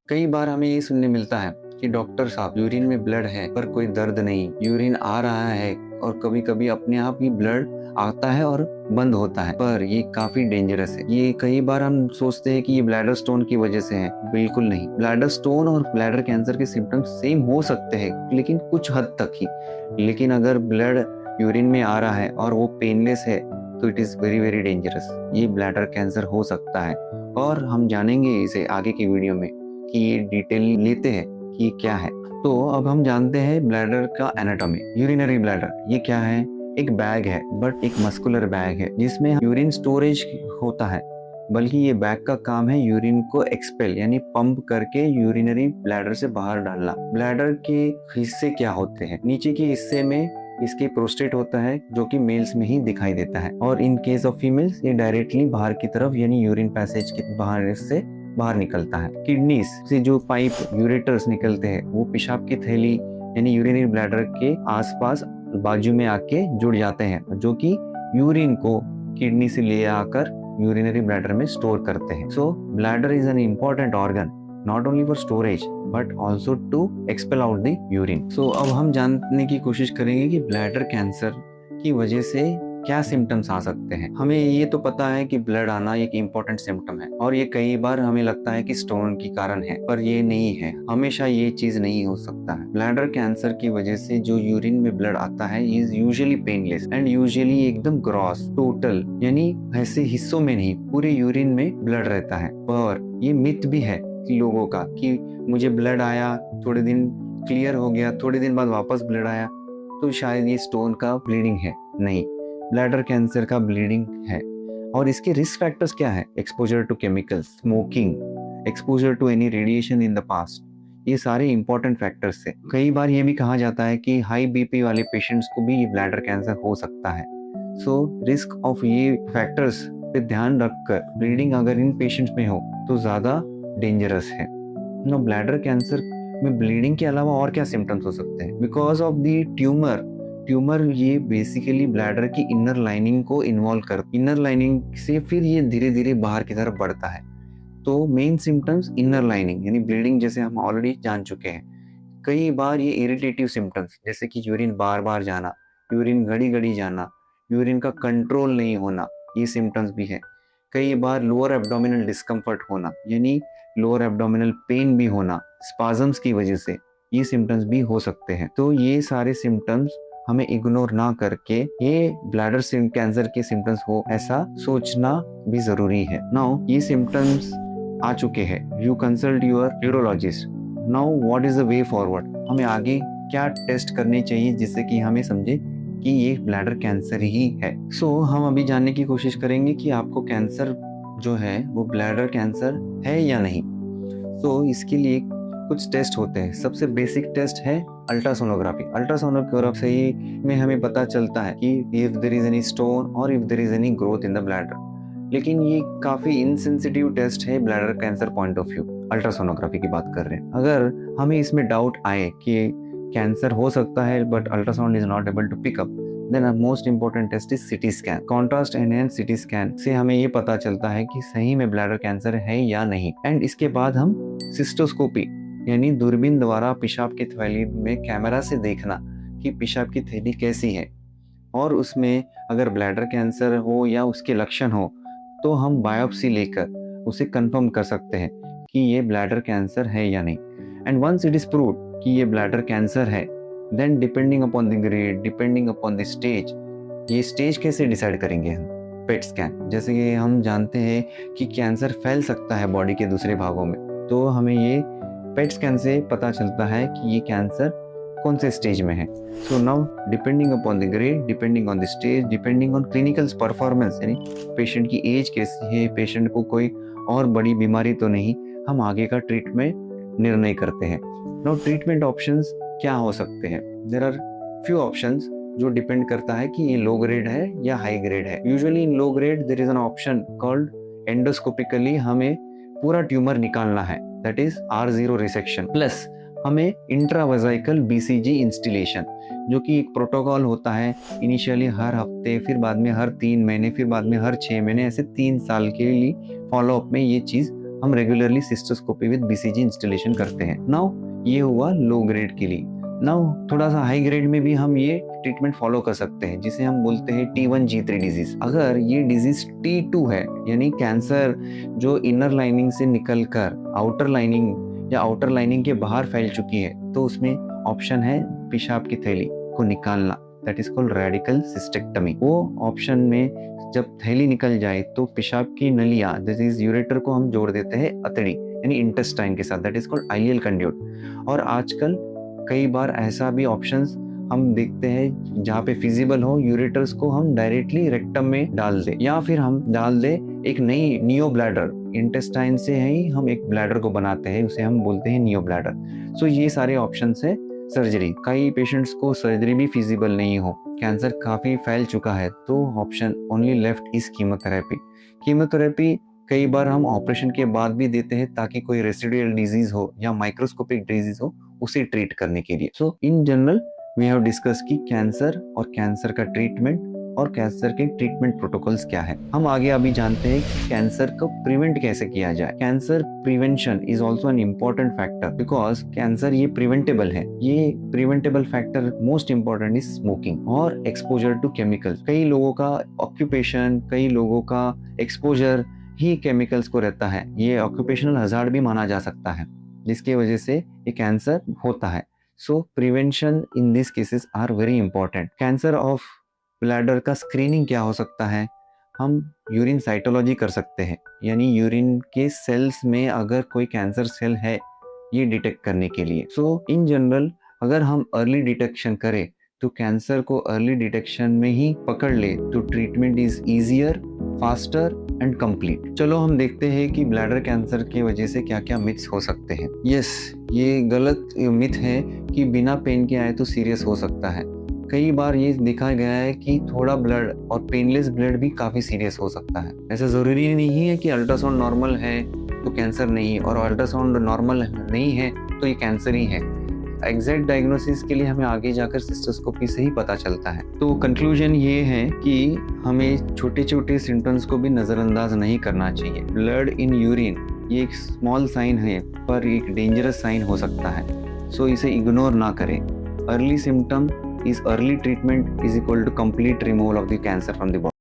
कई बार हमें ये सुनने मिलता है कि डॉक्टर साहब यूरिन में ब्लड है पर कोई दर्द नहीं, यूरिन आ रहा है और कभी कभी अपने आप ही ब्लड आता है और बंद होता है, पर ये काफी डेंजरस है। ये कई बार हम सोचते हैं कि ये ब्लैडर स्टोन की वजह से है। बिल्कुल नहीं, ब्लैडर स्टोन और ब्लैडर कैंसर के सिम्टम्स सेम हो सकते हैं लेकिन कुछ हद तक ही। लेकिन अगर ब्लड यूरिन में आ रहा है और वो पेनलेस है तो it is very very dangerous. ये ब्लैडर कैंसर हो सकता है और हम जानेंगे इसे आगे की वीडियो में कि ये डिटेल लेते हैं कि क्या है। तो अब हम जानते हैं ब्लैडर का एनाटॉमी। यूरिनरी ब्लैडर ये क्या है? एक बैग है, बट एक मस्कुलर बैग है जिसमें यूरिन स्टोरेज होता है। बल्कि ये बैग का काम है यूरिन को एक्सपेल यानी पंप करके यूरिनरी ब्लैडर से बाहर डालना। ब्लैडर के हिस्से क्या होते हैं? नीचे के हिस्से में इसके प्रोस्टेट होता है जो कि मेल्स में ही दिखाई देता है, और इन केस ऑफ फीमेल्स ये डायरेक्टली बाहर की तरफ यानी यूरिन पैसेज के बाहर से बाहर निकलता है। किडनीज से जो पाइप यूरेटर्स निकलते हैं वो पेशाब की थैली यानी यूरिनरी ब्लैडर के आसपास बाजू में आके जुड़ जाते हैं, जो कि यूरिन को किडनी से ले आकर यूरिनरी ब्लैडर में स्टोर करते हैं। So bladder is an important organ not only for storage but also to expel out the urine. So अब हम जानने की कोशिश करेंगे कि ब्लैडर कैंसर की वजह से क्या सिम्टम्स आ सकते हैं। हमें ये तो पता है कि ब्लड आना एक इम्पोर्टेंट सिम्टम है और ये कई बार हमें लगता है कि स्टोन के कारण है, पर ये नहीं है। हमेशा ये चीज नहीं हो सकता है। ब्लैडर कैंसर की वजह से जो यूरिन में ब्लड आता है is usually painless and usually एकदम ग्रॉस टोटल, यानी ऐसे हिस्सों में नहीं, पूरे यूरिन में ब्लड रहता है। पर ये मिथ भी है लोगों का कि मुझे ब्लड आया, थोड़े दिन क्लियर हो गया, थोड़े दिन बाद वापस ब्लड आया तो शायद ये स्टोन का ब्लीडिंग है। नहीं, ब्लैडर कैंसर का ब्लीडिंग है। और इसके रिस्क फैक्टर्स क्या है? Exposure to chemicals, smoking, exposure to any radiation in the past, ये सारे इंपॉर्टेंट फैक्टर्स है। कई बार ये भी कहा जाता है कि हाई बीपी वाले पेशेंट्स को भी ये ब्लैडर कैंसर हो सकता है। सो रिस्क ऑफ ये फैक्टर्स पे ध्यान रखकर ब्लीडिंग अगर इन पेशेंट्स में हो तो ज्यादा डेंजरस है। नो, ब्लैडर कैंसर में ब्लीडिंग के अलावा और क्या सिम्टम्स हो सकते हैं? बिकॉज ऑफ द ट्यूमर ये बेसिकली ब्लैडर की इनर लाइनिंग को इन्वॉल्व कर, इनर लाइनिंग से फिर ये धीरे धीरे बाहर की तरफ बढ़ता है। तो मेन सिम्टम्स इनर लाइनिंग यानी ब्लीडिंग जैसे हम ऑलरेडी जान चुके हैं। कई बार ये इरिटेटिव सिम्टम्स जैसे कि यूरिन बार बार जाना, यूरिन घड़ी घड़ी जाना, यूरिन का कंट्रोल नहीं होना, ये सिम्टम्स भी है। कई बार लोअर एब्डोमिनल डिस्कम्फर्ट होना यानी लोअर एब्डोमिनल पेन भी होना स्पाजम्स की वजह से, ये सिम्टम्स भी हो सकते हैं। तो ये सारे सिम्टम्स हमें इग्नोर ना करके ये ब्लैडर कैंसर के सिम्टम्स हो ऐसा सोचना भी जरूरी है। नाउ ये सिम्टम्स आ चुके हैं, you consult your neurologist. Now what is the way forward? हमें आगे क्या टेस्ट करने चाहिए जिससे कि हमें समझे कि ये ब्लैडर कैंसर ही है। सो हम अभी जानने की कोशिश करेंगे कि आपको कैंसर जो है वो ब्लैडर कैंसर है या नहीं। तो इसके लिए कुछ टेस्ट होते हैं। सबसे बेसिक टेस्ट है अल्ट्रासोनोग्राफी। अल्ट्रासोनोग्राफी से ही में हमें पता चलता है कि if there is any stone और if there is any growth in the bladder. लेकिन ये काफी इनसेंसिटिव टेस्ट है bladder cancer point of view. Ultrasonography की बात कर रहे हैं। अगर हमें इसमें डाउट आए कि कैंसर हो सकता है but ultrasound is not able to pick up, then most important test is CT scan. Contrast enhance CT scan से हमें ये पता चलता है कि सही में ब्लैडर कैंसर है या नहीं। एंड इसके बाद हम सिस्टोस्कोपी यानी दूरबीन द्वारा पेशाब की थैली में कैमरा से देखना कि पेशाब की थैली कैसी है, और उसमें अगर ब्लैडर कैंसर हो या उसके लक्षण हो तो हम बायोप्सी लेकर उसे कंफर्म कर सकते हैं कि ये ब्लैडर कैंसर है या नहीं। And once it is proved कि ये ब्लैडर कैंसर है, then depending upon the grade, depending upon the stage, ये स्टेज कैसे डिसाइड करेंगे हम? PET scan. जैसे कि हम जानते हैं कि कैंसर फैल सकता है बॉडी के दूसरे भागों में, तो हमें ये पेट स्कैन से पता चलता है कि ये कैंसर कौन से स्टेज में है। So now depending upon the grade, depending on the stage, depending on clinical performance यानी पेशेंट की एज कैसी है, पेशेंट को कोई और बड़ी बीमारी तो नहीं, हम आगे का ट्रीटमेंट निर्णय करते हैं। नाउ ट्रीटमेंट ऑप्शंस क्या हो सकते हैं? देयर आर फ्यू ऑप्शंस जो डिपेंड करता है कि ये लो ग्रेड है या हाई ग्रेड है। Usually in low grade there is an option called endoscopically हमें पूरा ट्यूमर निकालना है, that is R0 resection, plus हमें इंट्रावेजाइकल BCG इंस्टिलेशन, जो कि एक प्रोटोकॉल होता है। इनिशियली हर हफ्ते, फिर बाद में हर 3 महीने, फिर बाद में हर 6 महीने, ऐसे 3 साल के लिए फॉलोअप में ये चीज हम regularly cystoscopy with BCG installation करते हैं। नाउ ये हुआ लो ग्रेड के लिए। नाउ थोड़ा सा हाई ग्रेड में भी हम ये ट्रीटमेंट फॉलो कर सकते हैं, जिसे हम बोलते हैं T1G3 डिजीज। अगर ये डिजीज T2 है, यानी कैंसर जो इनर लाइनिंग से निकलकर आउटर लाइनिंग या आउटर लाइनिंग के बाहर फैल चुकी है, तो उसमें ऑप्शन है पेशाब की थैली को निकालना, दैट इज कॉल्ड रेडिकल सिस्टेक्टमी। वो ऑप्शन में जब थैली निकल जाए तो पेशाब की नलियां, दैट इज यूरेटर को हम जोड़ देते हैं अतड़ी यानी इंटेस्टाइन के साथ, दैट इज कॉल्ड आइलियल कंड्यूट। और आजकल कई बार ऐसा भी ऑप्शंस हम देखते हैं जहाँ पे फिजिबल हो, यूरेटर्स को हम डायरेक्टली रेक्टम में डाल दे, या फिर हम डाल दे एक नई नियो ब्लैडर, इंटेस्टाइन से ही हम एक ब्लैडर को बनाते हैं, उसे हम बोलते हैं नियो ब्लैडर। सो ये सारे ऑप्शंस है। सर्जरी, कई पेशेंट्स को सर्जरी भी फिजिबल नहीं हो, कैंसर काफी फैल चुका है, तो option only left is chemotherapy. Chemotherapy कई बार हम ऑपरेशन के बाद भी देते हैं ताकि कोई रेसिडुअल डिजीज हो या माइक्रोस्कोपिक डिजीज हो उसे ट्रीट करने के लिए। So in general we have discuss की कैंसर और कैंसर का ट्रीटमेंट और कैंसर के ट्रीटमेंट प्रोटोकॉल्स क्या है। हम आगे अभी जानते हैं कि कैंसर को प्रिवेंट कैसे किया जाए। Cancer prevention is also an important factor because cancer ये प्रिवेंटेबल है। ये preventable factor most important is smoking और एक्सपोजर टू केमिकल्स। कई लोगों का ऑक्यूपेशन, कई लोगों का एक्सपोजर ही केमिकल्स को रहता है, ये ऑक्यूपेशनल हजार्ड भी माना जा सकता है, जिसकी वजह से ये कैंसर होता है। So prevention in this cases are very important. Cancer of bladder का स्क्रीनिंग क्या हो सकता है? हम यूरिन साइटोलॉजी कर सकते हैं, यानी यूरिन के सेल्स में अगर कोई कैंसर सेल है ये डिटेक्ट करने के लिए। सो इन जनरल अगर हम अर्ली डिटेक्शन करें तो कैंसर को अर्ली डिटेक्शन में ही पकड़ ले तो treatment is easier, faster and complete. चलो हम देखते हैं कि ब्लैडर कैंसर की वजह से क्या क्या मिथ्स हो सकते हैं। ये गलत मिथ है कि बिना पेन के आए तो सीरियस हो सकता है। कई बार ये देखा गया है कि थोड़ा ब्लड और पेनलेस ब्लड भी काफी सीरियस हो सकता है। ऐसा जरूरी नहीं है कि अल्ट्रासाउंड नॉर्मल है तो कैंसर नहीं, और अल्ट्रासाउंड नॉर्मल नहीं है तो ये कैंसर ही है। एग्जैक्ट डायग्नोसिस के लिए हमें आगे जाकर सिस्टोस्कोपी से ही पता चलता है। तो कंक्लूजन ये है कि हमें छोटे छोटे सिम्टम्स को भी नज़रअंदाज नहीं करना चाहिए। ब्लड इन यूरिन ये एक स्मॉल साइन है पर एक डेंजरस साइन हो सकता है, सो इसे इग्नोर ना करें। Early symptom is early treatment is equal to complete removal of the cancer from the body.